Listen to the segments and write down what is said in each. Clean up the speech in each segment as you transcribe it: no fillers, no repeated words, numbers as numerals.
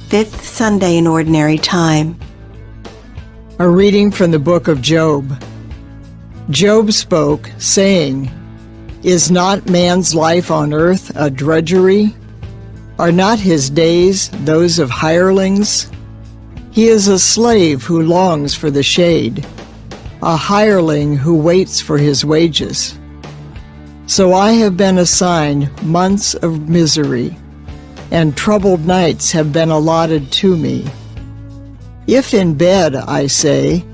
Fifth Sunday in Ordinary Time. A reading from the book of Job. Job spoke, saying, "Is not man's life on earth a drudgery? Are not his days those of hirelings? He is a slave who longs for the shade, a hireling who waits for his wages. So I have been assigned months of misery, and troubled nights have been allotted to me. If in bed, I say,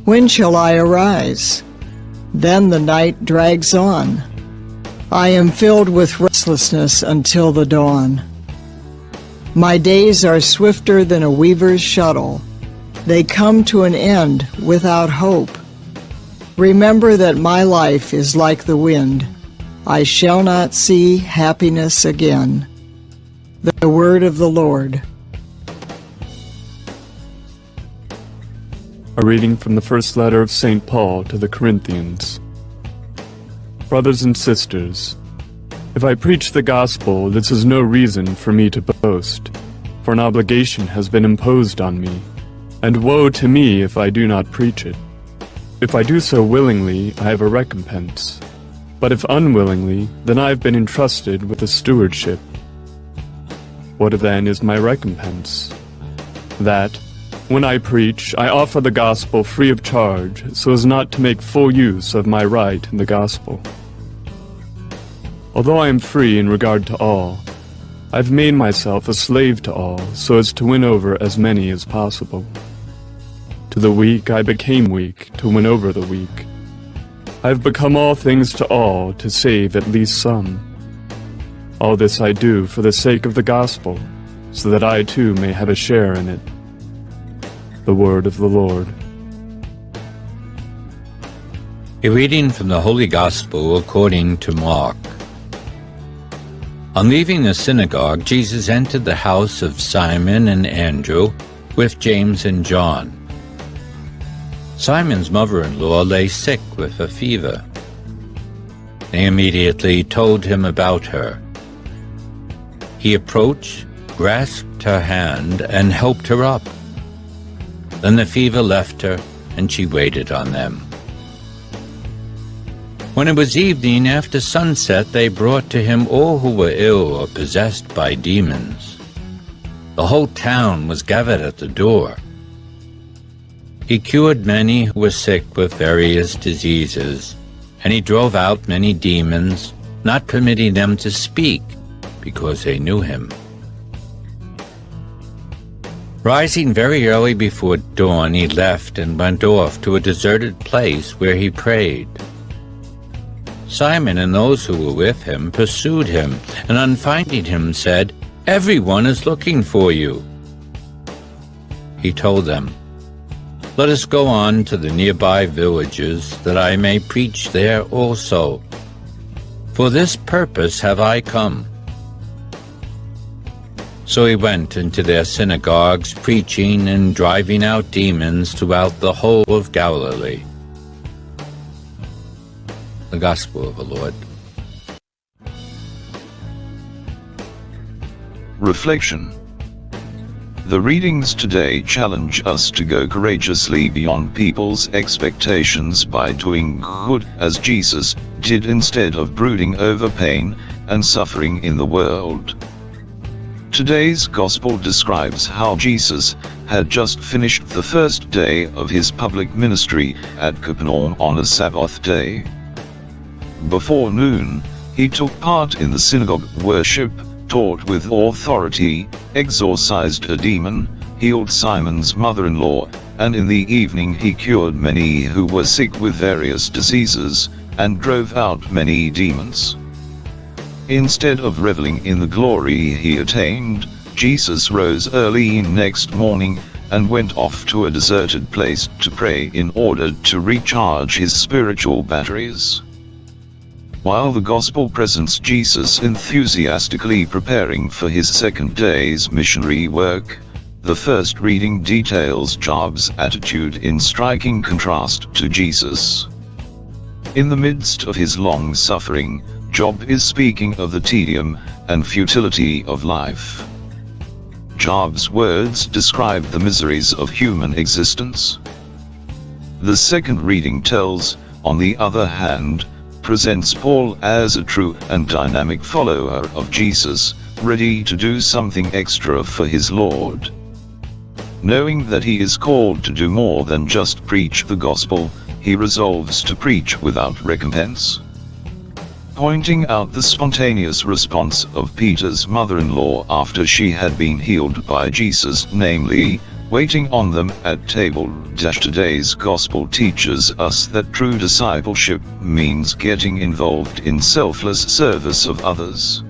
when shall I arise? Then the night drags on. I am filled with restlessness until the dawn. My days are swifter than a weaver's shuttle. They come to an end without hope. Remember that my life is like the wind. I shall not see happiness again." The word of the Lord. A reading from the first letter of St. Paul to the Corinthians. Brothers and sisters, if I preach the gospel, this is no reason for me to boast, for an obligation has been imposed on me, and woe to me if I do not preach it. If I do so willingly, I have a recompense, but if unwillingly, then I have been entrusted with a stewardship. What then is my recompense? That, when I preach, I offer the gospel free of charge, so as not to make full use of my right in the gospel. Although I am free in regard to all, I've made myself a slave to all, so as to win over as many as possible. To the weak I became weak, to win over the weak. I have become all things to all, to save at least some. All this I do for the sake of the gospel, so that I too may have a share in it. The word of the Lord. A reading from the Holy Gospel according to Mark. On leaving the synagogue, Jesus entered the house of Simon and Andrew with James and John. Simon's mother-in-law lay sick with a fever. They immediately told him about her. He approached, grasped her hand, and helped her up. Then the fever left her, and she waited on them. When it was evening, after sunset, they brought to him all who were ill or possessed by demons. The whole town was gathered at the door. He cured many who were sick with various diseases, and he drove out many demons, not permitting them to speak, because they knew him. Rising very early before dawn, he left and went off to a deserted place where he prayed. Simon and those who were with him pursued him, and on finding him said, "Everyone is looking for you." He told them, "Let us go on to the nearby villages, that I may preach there also. For this purpose have I come." So he went into their synagogues, preaching and driving out demons throughout the whole of Galilee. The Gospel of the Lord. Reflection. The readings today challenge us to go courageously beyond people's expectations by doing good as Jesus did, instead of brooding over pain and suffering in the world. Today's Gospel describes how Jesus had just finished the first day of his public ministry at Capernaum on a Sabbath day. Before noon, he took part in the synagogue worship, taught with authority, exorcised a demon, healed Simon's mother-in-law, and in the evening he cured many who were sick with various diseases, and drove out many demons. Instead of reveling in the glory he attained, Jesus rose early next morning, and went off to a deserted place to pray in order to recharge his spiritual batteries. While the Gospel presents Jesus enthusiastically preparing for his second day's missionary work, the first reading details Job's attitude in striking contrast to Jesus. In the midst of his long suffering, Job is speaking of the tedium and futility of life. Job's words describe the miseries of human existence. The second reading tells, on the other hand, presents Paul as a true and dynamic follower of Jesus, ready to do something extra for his Lord. Knowing that he is called to do more than just preach the gospel, he resolves to preach without recompense. Pointing out the spontaneous response of Peter's mother-in-law after she had been healed by Jesus, namely, waiting on them at table. Today's gospel teaches us that true discipleship means getting involved in selfless service of others.